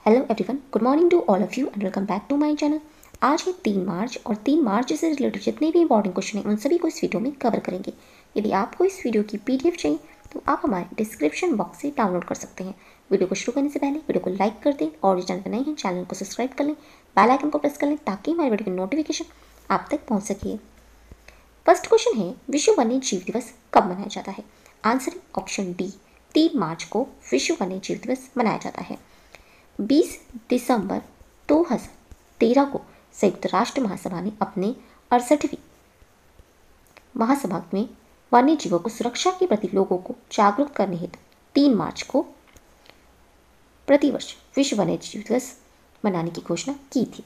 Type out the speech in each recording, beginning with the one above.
Hello everyone, good morning to all of you and welcome back to my channel. आज है 3 मार्च और 3 मार्च से related जितने भी इंपॉर्टेंट क्वेश्चन हैं उन सभी को इस वीडियो में कवर करेंगे। यदि आपको इस वीडियो की पीडीएफ चाहिए तो आप हमारे डिस्क्रिप्शन बॉक्स से डाउनलोड कर सकते हैं। वीडियो को शुरू करने से पहले वीडियो को लाइक कर दें और चैनल पर नए हैं चैनल को सब्सक्राइब कर लें, बेल आइकन को प्रेस कर लें ताकि हमारे वीडियो की नोटिफिकेशन आप तक पहुँच सके। फर्स्ट क्वेश्चन है, विश्व वन्य जीव दिवस कब मनाया जाता है? आंसर है ऑप्शन डी, 3 मार्च को विश्व वन्य जीव दिवस मनाया जाता है। 20 दिसंबर 2013 को संयुक्त राष्ट्र महासभा ने अपने 68वीं महासभा में वन्य जीवों को सुरक्षा के प्रति लोगों को जागरूक करने हेतु 3 मार्च को प्रतिवर्ष विश्व वन्य जीव दिवस मनाने की घोषणा की थी।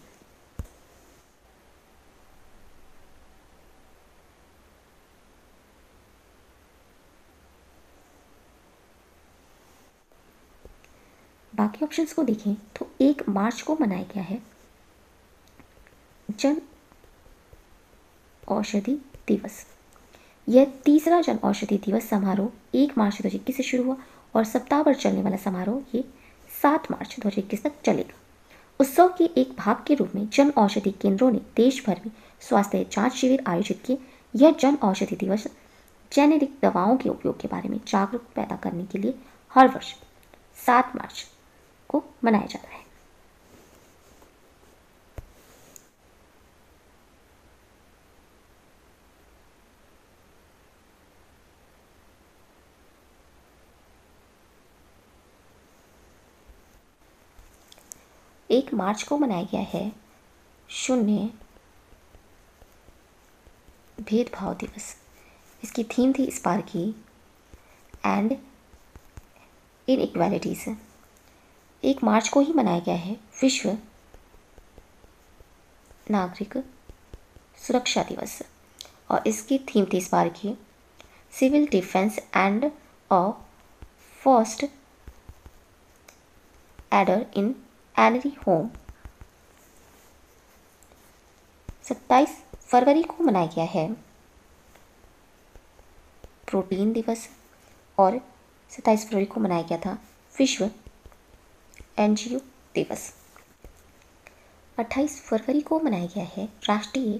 बाकी ऑप्शंस को देखें तो 1 मार्च को मनाया गया है जन औषधि दिवस। यह तीसरा जन औषधि दिवस समारोह 1 मार्च 2021 से शुरू हुआ और सप्ताह भर चलने वाला समारोह ये 7 मार्च 2021 तक चलेगा। उत्सव के एक भाग के रूप में जन औषधि केंद्रों ने देश भर में स्वास्थ्य जांच शिविर आयोजित किए। यह जन औषधि दिवस जेनेरिक दवाओं के उपयोग के बारे में जागरूकता पैदा करने के लिए हर वर्ष 7 मार्च को मनाया जाता है। एक मार्च को मनाया गया है शून्य भेदभाव दिवस। इसकी थीम थी इस बार की एंड इनइक्वालिटीज। 1 मार्च को ही मनाया गया है विश्व नागरिक सुरक्षा दिवस और इसकी थीम थी इस बार की civil defence and a first aider in every home. 27 फरवरी को मनाया गया है प्रोटीन दिवस और 27 फरवरी को मनाया गया था विश्व एनजीओ दिवस। 28 फरवरी को मनाया गया है राष्ट्रीय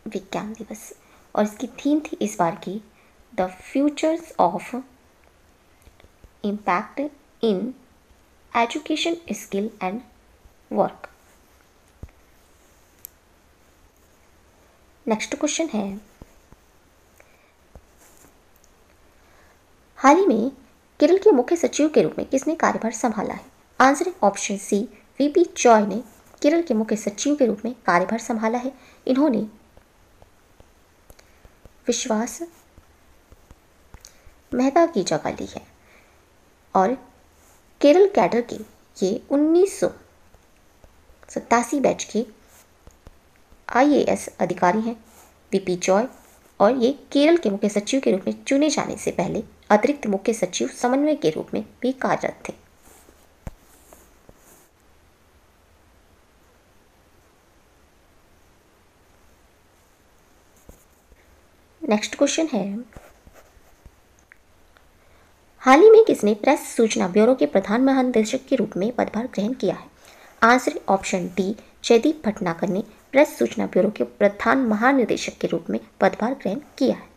विज्ञान दिवस और इसकी थीम थी इस बार की the futures of impact in education skill and work. Next question है, हाल ही में केरल के मुख्य सचिव के रूप में किसने कार्यभार संभाला है? आंसर है ऑप्शन सी, वीपी जॉय ने केरल के मुख्य सचिव के रूप में कार्यभार संभाला है। इन्होंने विश्वास मेहता की जगह ली है और केरल कैडर के ये 1987 बैच के आईएएस अधिकारी हैं। वीपी जॉय और ये केरल के मुख्य सचिव के रूप में चुने जाने से पहले अतिरिक्त मुख्य सचिव समन्वय के रूप में भी कार्यरत थे। नेक्स्ट क्वेश्चन है, हाल ही में किसने प्रेस सूचना ब्यूरो के प्रधान महानिदेशक के रूप में पदभार ग्रहण किया है? Answer option D, Jaideep Bhatnagar ने प्रेस सूचना ब्यूरो के प्रधान महानिदेशक के रूप में पदभार ग्रहण किया है।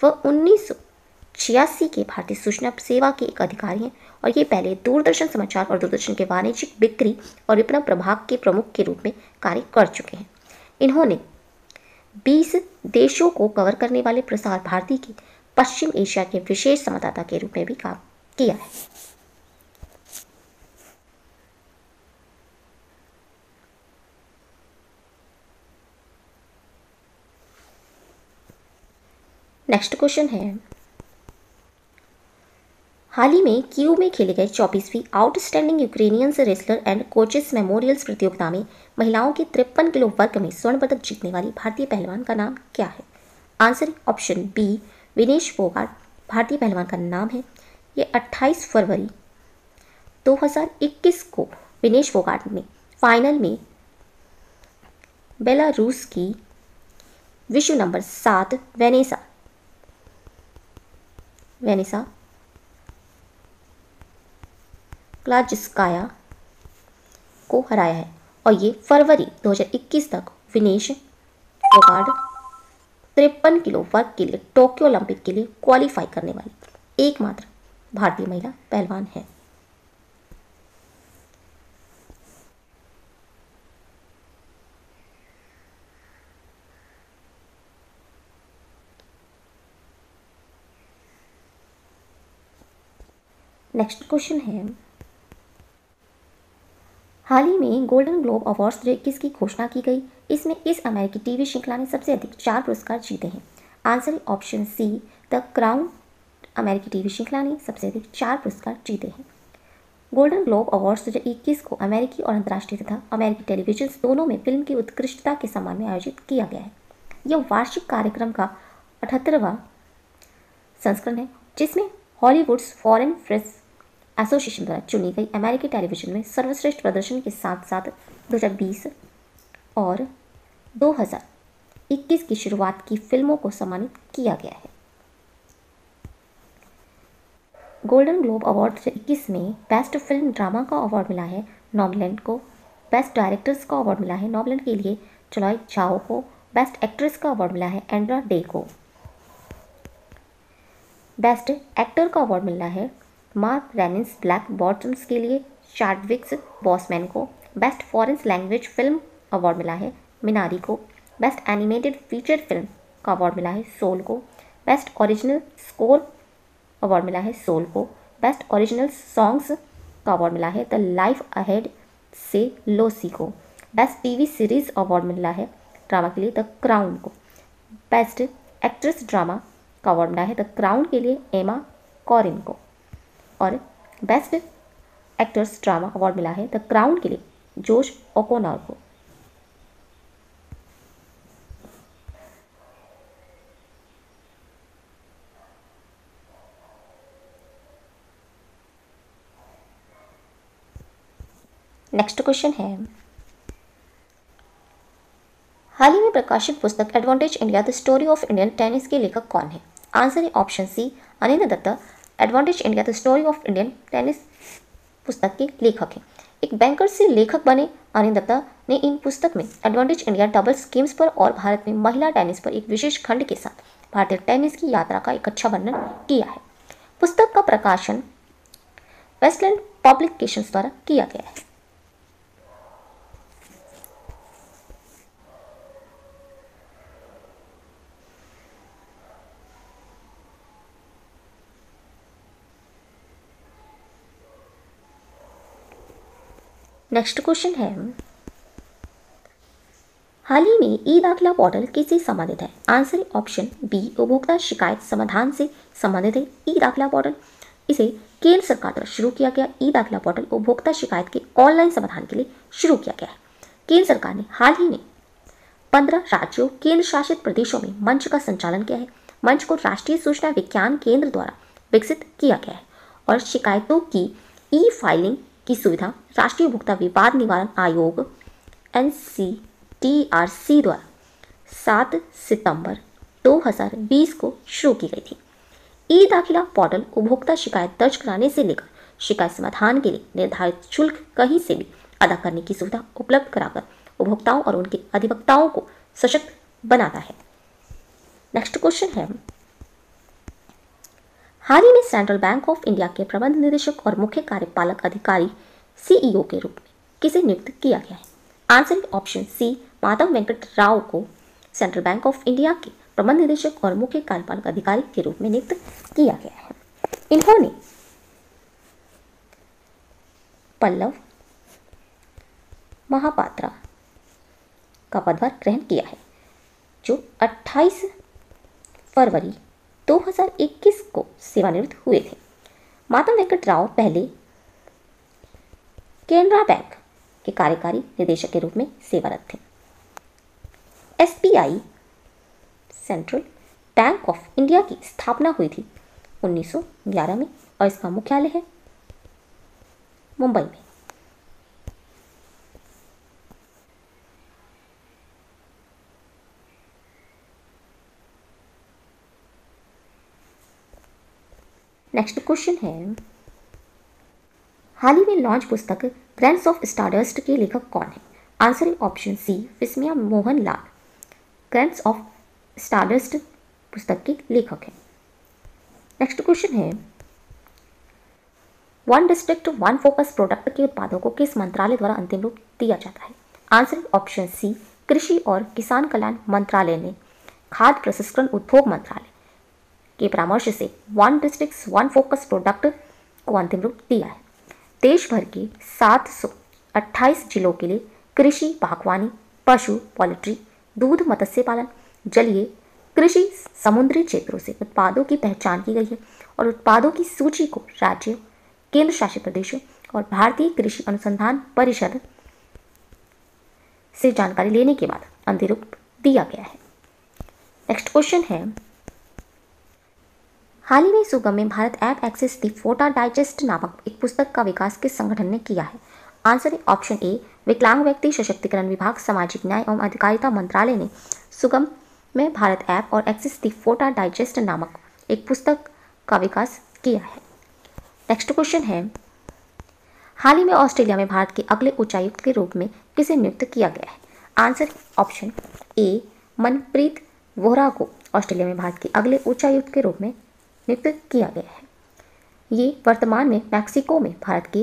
वह 1986 के भारतीय सूचना सेवा के एक अधिकारी हैं और ये पहले दूरदर्शन समाचार और दूरदर्शन के वाणिज्यिक बिक्री और विपणन प्रभाग के प्रमुख के रूप में कार्य कर चुके हैं। इन्होंने 20 देशों को कवर करने वाले प्रसार भारती के पश्चिम एशिया के विशेष संवाददाता के रूप में भी काम किया है। नेक्स्ट क्वेश्चन है, हाल ही में कीव में खेले गए 24वीं outstanding Ukrainian wrestler and coaches memorials प्रतियोगिता में महिलाओं के 53 किलो वर्ग में स्वर्ण पदक जीतने वाली भारतीय पहलवान का नाम क्या है? Answer option B, Vinesh Phogat भारतीय पहलवान का नाम है। ये 28 फरवरी 2021 को विनेश फोगाट ने फाइनल में बेलारूस की विश्व नंबर 7 वेनेसा क्लाजिस्काया को हराया है और ये फरवरी 2021 तक विनेश फोगाट 53 किलो वर्ग के लिए टोक्यो ओलंपिक के लिए क्वालिफाई करने वाली एकमात्र भारतीय महिला पहलवान है। नेक्स्ट क्वेश्चन है, हाल ही में गोल्डन ग्लोब अवार्ड्स 2021 की घोषणा की गई। इसमें इस अमेरिकी टीवी श्रृंखला ने सबसे अधिक 4 पुरस्कार जीते हैं। आंसर है ऑप्शन सी, द क्राउन। अमेरिकी टीवी श्रृंखला ने सबसे अधिक 4 पुरस्कार जीते हैं। गोल्डन ग्लोब अवार्ड्स 2021 को अमेरिकी और अंतर्राष्ट्रीय तथा अमेरिकी टेलीविजन दोनों में फिल्म की उत्कृष्टता के सम्मान में आयोजित किया गया है। यह वार्षिक कार्यक्रम का 78वां संस्करण है, जिसमें हॉलीवुड्स फॉरेन प्रेस एसोसिएशन द्वारा चुनी गई अमेरिकी टेलीविजन में सर्वश्रेष्ठ प्रदर्शन के साथ साथ 2020 और 2021 की शुरुआत की फिल्मों को सम्मानित किया गया है। गोल्डन ग्लोब अवार्ड 2021 में बेस्ट फिल्म ड्रामा का अवार्ड मिला है नॉमलैंड को। बेस्ट डायरेक्टर्स का अवार्ड मिला है नॉमलैंड के लिए चॉय झाओ को। बेस्ट एक्ट्रेस का अवार्ड मिला है एंड्रा डे को। बेस्ट एक्टर का अवार्ड मिला है मार्क रेनिस ब्लैक बॉटम्स के लिए चाडविक बॉसमैन को। Best foreign language film award मिला है मिनारी को। बेस्ट एनिमेटेड फीचर फिल्म का अवार्ड मिला है सोल को। बेस्ट ओरिजिनल स्कोर अवार्ड मिला है सोल को। बेस्ट ओरिजिनल सॉन्ग्स का अवार्ड मिला है द लाइफ अहेड से लोसी को। बेस्ट टीवी सीरीज अवार्ड मिला है ड्रामा के लिए द क्राउन को। बेस्ट एक्ट्रेस ड्रामा का अवार्ड मिला है द क्राउन के लिए एमा कॉरिन को। और बेस्ट एक्टर्स ड्रामा अवार्ड मिला है द क्राउन के लिए जोश ओकोनर को। नेक्स्ट क्वेश्चन है, हाल ही में प्रकाशित पुस्तक Advantage India the story of Indian tennis के लेखक कौन है? आंसर है option C, Anindya Dutta. Advantage India the story of Indian tennis पुस्तक के लेखक हैं। एक बैंकर से लेखक बने अनिंद दत्ता ने इन पुस्तक में एडवांटेज इंडिया डबल्स गेम्स पर और भारत में महिला टेनिस पर एक विशेष खंड के साथ भारतीय टेनिस की यात्रा का एक अच्छा वर्णन किया है। पुस्तक का प्रकाशन वेस्टलैंड पब्लिकेशंस द्वारा किया गया है। नेक्स्ट क्वेश्चन है, हाल ही में ई दाखिला पोर्टल किससे संबंधित है? आंसर ऑप्शन बी, उपभोक्ता शिकायत समाधान से संबंधित है ई दाखिला पोर्टल। इसे केंद्र सरकार द्वारा शुरू किया गया ई दाखिला पोर्टल उपभोक्ता शिकायत के ऑनलाइन समाधान के लिए शुरू किया गया है। केंद्र सरकार ने हाल ही में 15 राज्यों केंद्र शासित प्रदेशों में मंच का संचालन किया है। मंच को राष्ट्रीय सूचना विज्ञान केंद्र द्वारा विकसित किया गया है और शिकायतों की ई फाइलिंग की सुविधा राष्ट्रीय उपभोक्ता विवाद निवारण आयोग NCTRC द्वारा 7 सितंबर 2020 को शुरू की गई थी। ई दाखिला पोर्टल उपभोक्ता शिकायत दर्ज कराने से लेकर शिकायत समाधान के लिए निर्धारित शुल्क कहीं से भी अदा करने की सुविधा उपलब्ध कराकर उपभोक्ताओं और उनके अधिवक्ताओं को सशक्त बनाता है। नेक्स्ट क्वेश्चन है, हाल ही में सेंट्रल बैंक ऑफ इंडिया के प्रबंध निदेशक और मुख्य कार्यपालक अधिकारी CEO के रूप में किसे नियुक्त किया गया है? Answer option C, Madhav Venkat Rao को सेंट्रल बैंक ऑफ इंडिया के प्रबंध निदेशक और मुख्य कार्यपालक अधिकारी के रूप में नियुक्त किया गया है। इन्होंने पल्लव महापात्रा का पदभार ग्रहण किया है, जो 28 फरवरी 2021 को सेवानिवृत्त हुए थे। माधव वेंकट राव पहले केनरा बैंक के कार्यकारी निदेशक के रूप में सेवारत थे। SBI central bank of India की स्थापना हुई थी 1911 में और इसका मुख्यालय है मुंबई में। नेक्स्ट क्वेश्चन है, हाल ही में लॉन्च पुस्तक ग्रैंड्स ऑफ स्टारडस्ट के लेखक कौन है? आंसर है option C Vismaya Mohanlal grains of stardust पुस्तक के लेखक हैं। नेक्स्ट क्वेश्चन है, one district one focus product के उत्पादों को किस मंत्रालय द्वारा अंतिम रूप दिया जाता है? आंसर ऑप्शन सी कृषि और किसान कल्याण मंत्रालय ने खाद्य प्रसंस्करण उद्योग मंत्रालय के परामर्श से one district one focus product को अंतिम रूप दिया है। देश भर के 728 जिलों के लिए कृषि, बागवानी, पशु, पोल्ट्री, दूध, मत्स्य पालन, जलीय कृषि, समुद्री क्षेत्रों से उत्पादों की पहचान की गई है और उत्पादों की सूची को राज्यों, केंद्र शासित प्रदेशों और भारतीय कृषि अनुसंधान परिषद से जानकारी लेने के बाद अंतिम रूप दिया गया है। नेक्स्ट क्वेश्चन है, हाल ही में सुगम में भारत ऐप एक्सेस दी फोटा डाइजेस्ट नामक एक पुस्तक का विकास किस संगठन ने किया है? आंसर है ऑप्शन ए विकलांग व्यक्ति सशक्तिकरण विभाग, सामाजिक न्याय एवं अधिकारिता मंत्रालय ने सुगम में भारत ऐप और एक्सेस दी फोटा डाइजेस्ट नामक एक पुस्तक का विकास किया है। नेक्स्ट क्वेश्चन है, हाल ही में ऑस्ट्रेलिया में भारत के अगले उच्चायुक्त के रूप में किसे नियुक्त किया गया है? Answer option A Manpreet Vohra को ऑस्ट्रेलिया में भारत के अगले उच्चायुक्त के रूप में नियुक्त किया गया है। ये वर्तमान में मैक्सिको में भारत के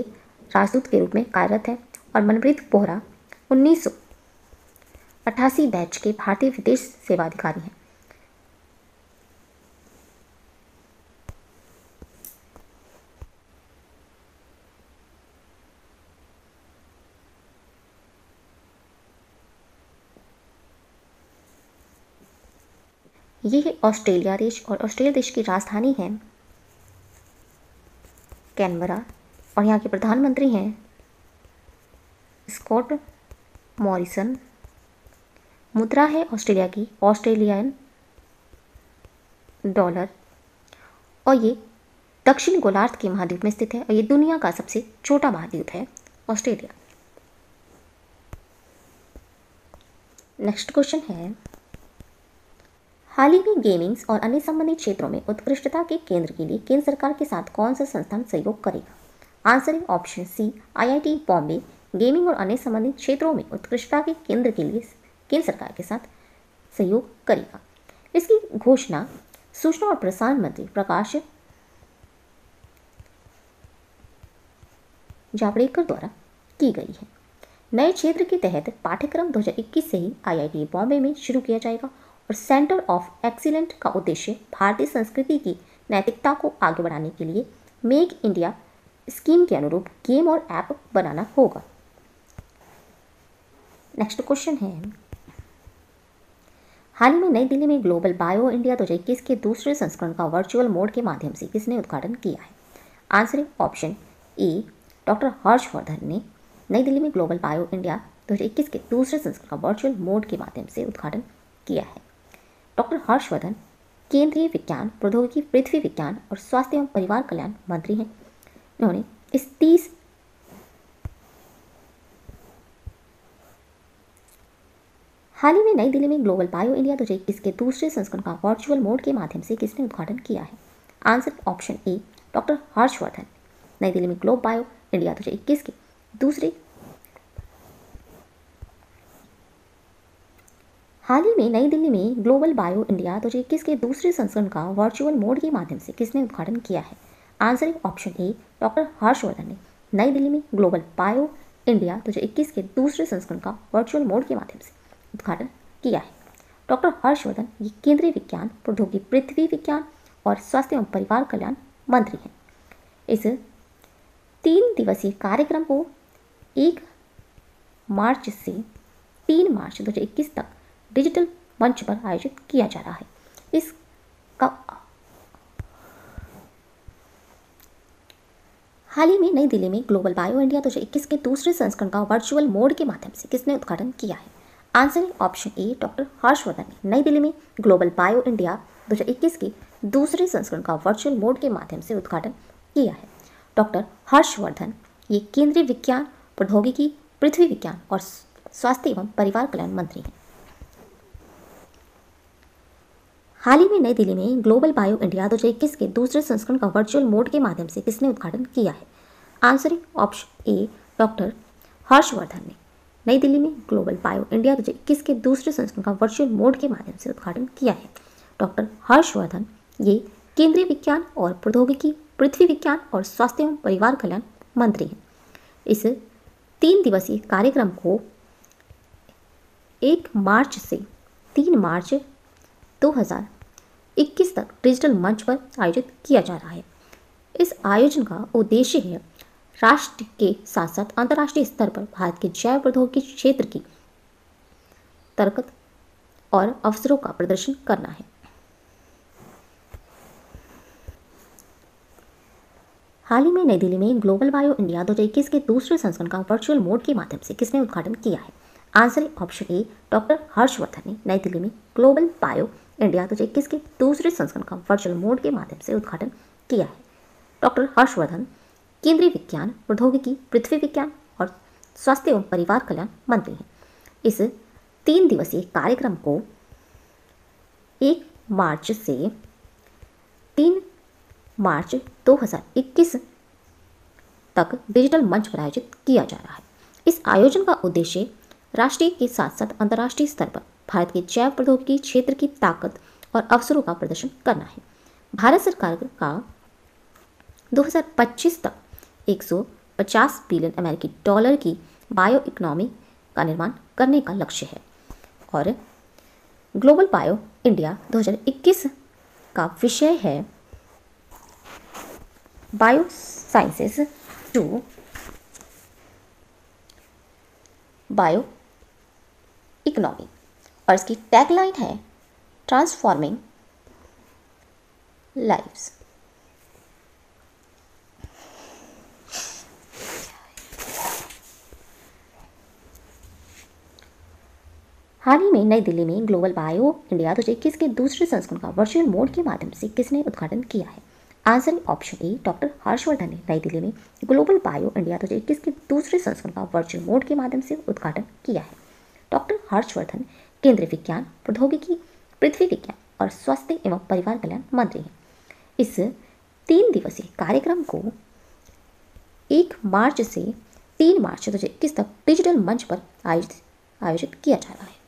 राजदूत के रूप में कार्यरत है और मनप्रीत वोहरा 1988 बैच के भारतीय विदेश सेवा अधिकारी हैं। ये है ऑस्ट्रेलिया देश और ऑस्ट्रेलिया देश की राजधानी है कैनबरा और यहाँ के प्रधानमंत्री हैं स्कॉट मॉरिसन। मुद्रा है ऑस्ट्रेलिया की ऑस्ट्रेलियन डॉलर और ये दक्षिण गोलार्ध के महाद्वीप में स्थित है और ये दुनिया का सबसे छोटा महाद्वीप है ऑस्ट्रेलिया। नेक्स्ट क्वेश्चन है, हाल ही में गेमिंग्स और अन्य संबंधित क्षेत्रों में उत्कृष्टता के केंद्र के लिए केंद्र सरकार के साथ कौन सा संस्थान सहयोग करेगा? आंसर है option C IIT Bombay gaming और अन्य संबंधित क्षेत्रों में उत्कृष्टता के केंद्र के लिए केंद्र सरकार के साथ सहयोग करेगा। इसकी घोषणा सूचना और प्रसारण मंत्री प्रकाश जावड़ेकर द्वारा की गई है। नए क्षेत्र के तहत पाठ्यक्रम 2021 से ही आईआईटी बॉम्बे में शुरू किया जाएगा और सेंटर ऑफ एक्सीलेंट का उद्देश्य भारतीय संस्कृति की नैतिकता को आगे बढ़ाने के लिए मेक इंडिया स्कीम के अनुरूप गेम और ऐप बनाना होगा। नेक्स्ट क्वेश्चन है, हाल ही में नई दिल्ली में ग्लोबल बायो इंडिया 2021 के दूसरे संस्करण का वर्चुअल मोड के माध्यम से किसने उद्घाटन किया है? आंसर है ऑप्शन ए डॉक्टर हर्षवर्धन ने नई दिल्ली में ग्लोबल बायो इंडिया 2021 के दूसरे संस्करण का वर्चुअल मोड के माध्यम से उद्घाटन किया है। डॉक्टर हर्षवर्धन केंद्रीय विज्ञान प्रौद्योगिकी, पृथ्वी विज्ञान और स्वास्थ्य एवं परिवार कल्याण मंत्री हैं। उन्होंने इस हाल ही में नई दिल्ली में ग्लोबल बायो इंडिया 2021 के दूसरे संस्करण का वर्चुअल मोड के माध्यम से किसने उद्घाटन किया है? Answer option A doctor Harshvardhan नई दिल्ली में ग्लोबल बायो इंडिया 2021 के दूसरे हाल ही में नई दिल्ली में ग्लोबल बायो इंडिया 2021 के दूसरे संस्करण का वर्चुअल मोड के माध्यम से किसने उद्घाटन किया है? Answer option A doctor Harshvardhan ने नई दिल्ली में ग्लोबल बायो इंडिया 2021 के दूसरे संस्करण का वर्चुअल मोड के माध्यम से उद्घाटन किया है। डॉक्टर हर्षवर्धन ये केंद्रीय विज्ञान प्रौद्योगिकी, पृथ्वी विज्ञान और स्वास्थ्य एवं परिवार कल्याण मंत्री हैं। इस 3 दिवसीय कार्यक्रम को 1 मार्च से 3 मार्च 2021 तक डिजिटल मंच पर आयोजित किया जा रहा है। इसका हाल ही में नई दिल्ली में ग्लोबल बायो इंडिया 2021 के दूसरे संस्करण का वर्चुअल मोड के माध्यम से किसने उद्घाटन किया है? Answer option A doctor Harshvardhan ने नई दिल्ली में ग्लोबल बायो इंडिया 2021 के दूसरे संस्करण का वर्चुअल मोड के माध्यम से उद्घाटन किया है। डॉक्टर हर्षवर्धन ये केंद्रीय विज्ञान प्रौद्योगिकी, पृथ्वी विज्ञान और स्वास्थ्य एवं परिवार कल्याण मंत्री हैं। हाल ही में नई दिल्ली में ग्लोबल बायो इंडिया 2021 के दूसरे संस्करण का वर्चुअल मोड के माध्यम से किसने उद्घाटन किया है? आंसर है ऑप्शन ए डॉक्टर हर्षवर्धन ने नई दिल्ली में ग्लोबल बायो इंडिया 2021 के दूसरे संस्करण का वर्चुअल मोड के माध्यम से उद्घाटन किया है। डॉक्टर हर्षवर्धन ये केंद्रीय विज्ञान और प्रौद्योगिकी, पृथ्वी विज्ञान और स्वास्थ्य एवं परिवार कल्याण मंत्री हैं। इस 3 दिवसीय कार्यक्रम को 1 मार्च से 3 मार्च 2021 तक डिजिटल मंच पर आयोजित किया जा रहा है। इस आयोजन का उद्देश्य है राष्ट्र के साथ साथ अंतर्राष्ट्रीय स्तर पर भारत के जैव प्रौद्योगिकी क्षेत्र की ताकत और अवसरों का प्रदर्शन करना है। हाल ही में नई दिल्ली में ग्लोबल बायो इंडिया 2021 के दूसरे संस्करण का वर्चुअल मोड के माध्यम से किसने उद्घाटन किया है? आंसर है ऑप्शन ए डॉक्टर हर्षवर्धन ने नई दिल्ली में ग्लोबल बायो इंडिया 2021 के दूसरे संस्करण का वर्चुअल मोड के माध्यम से उद्घाटन किया है। डॉक्टर हर्षवर्धन केंद्रीय विज्ञान, प्रौद्योगिकी, पृथ्वी विज्ञान और स्वास्थ्य एवं परिवार कल्याण मंत्री हैं। इस 3 दिवसीय कार्यक्रम को 1 मार्च से 3 मार्च 2021 तक डिजिटल मंच पर आयोजित किया जा रहा है। इस आयोजन का उद्देश्य राष्ट्रीय के साथ साथ अंतर्राष्ट्रीय स्तर पर भारत के जैव प्रौद्योगिकी क्षेत्र की ताकत और अवसरों का प्रदर्शन करना है। भारत सरकार का 2025 तक 150 बिलियन अमेरिकी डॉलर की बायो इकोनॉमी का निर्माण करने का लक्ष्य है और ग्लोबल बायो इंडिया 2021 का विषय है bio sciences to bio economy और इसकी टैगलाइन है ट्रांसफॉर्मिंग लाइव्स। हाल ही में नई दिल्ली में ग्लोबल बायो इंडिया 2021 के दूसरे संस्करण का वर्चुअल मोड के माध्यम से किसने उद्घाटन किया है? Answer option A doctor Harshvardhan ने नई दिल्ली में ग्लोबल बायो इंडिया 2021 के दूसरे संस्करण का वर्चुअल मोड के माध्यम से उद्घाटन किया है। डॉक्टर हर्षवर्धन केंद्रीय विज्ञान, प्रौद्योगिकी, पृथ्वी विज्ञान और स्वास्थ्य एवं परिवार कल्याण मंत्री हैं। इस 3 दिवसीय कार्यक्रम को 1 मार्च से 3 मार्च 2021 तक डिजिटल मंच पर आयोजित किया जा रहा है।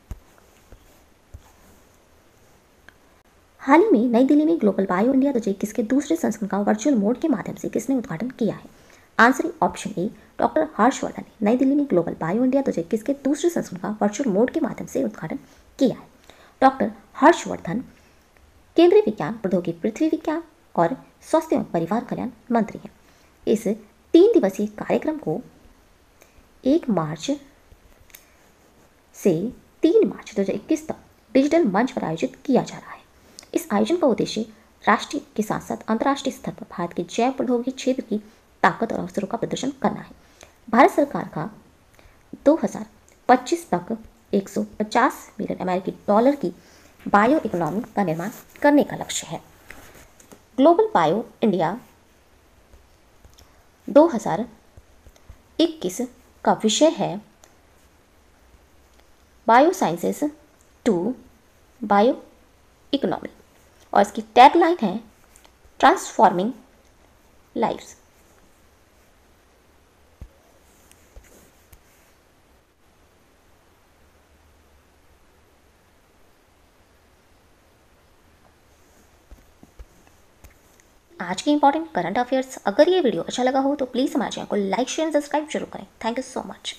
हाल ही में नई दिल्ली में ग्लोबल बायो इंडिया 2021 के दूसरे संस्करण का वर्चुअल मोड के माध्यम से किसने उद्घाटन किया है? Answer option A doctor Harshvardhan ने नई दिल्ली में ग्लोबल बायो इंडिया 2021 के दूसरे संस्करण का वर्चुअल मोड के माध्यम से उद्घाटन किया है। डॉक्टर हर्षवर्धन केंद्रीय विज्ञान, प्रौद्योगिकी, पृथ्वी विज्ञान और स्वास्थ्य एवं परिवार कल्याण मंत्री हैं। इस 3 दिवसीय कार्यक्रम को 1 मार्च से 3 मार्च 2021 तक डिजिटल मंच पर आयोजित किया जा रहा है। इस आयोजन का उद्देश्य राष्ट्रीय के साथ साथ अंतर्राष्ट्रीय स्तर पर भारत के जैव प्रौद्योगिकी क्षेत्र की ताकत और अवसरों का प्रदर्शन करना है। भारत सरकार का 2025 तक 150 बिलियन अमेरिकी डॉलर की बायो इकोनॉमी का निर्माण करने का लक्ष्य है। ग्लोबल बायो इंडिया 2021 का विषय है bio sciences to bio economy और इसकी टैगलाइन है ट्रांसफॉर्मिंग लाइव्स। आज के इंपॉर्टेंट करंट अफेयर्स। अगर ये वीडियो अच्छा लगा हो तो प्लीज़ हमारे चैनल को लाइक, शेयर एंड सब्सक्राइब जरूर करें। Thank you so much.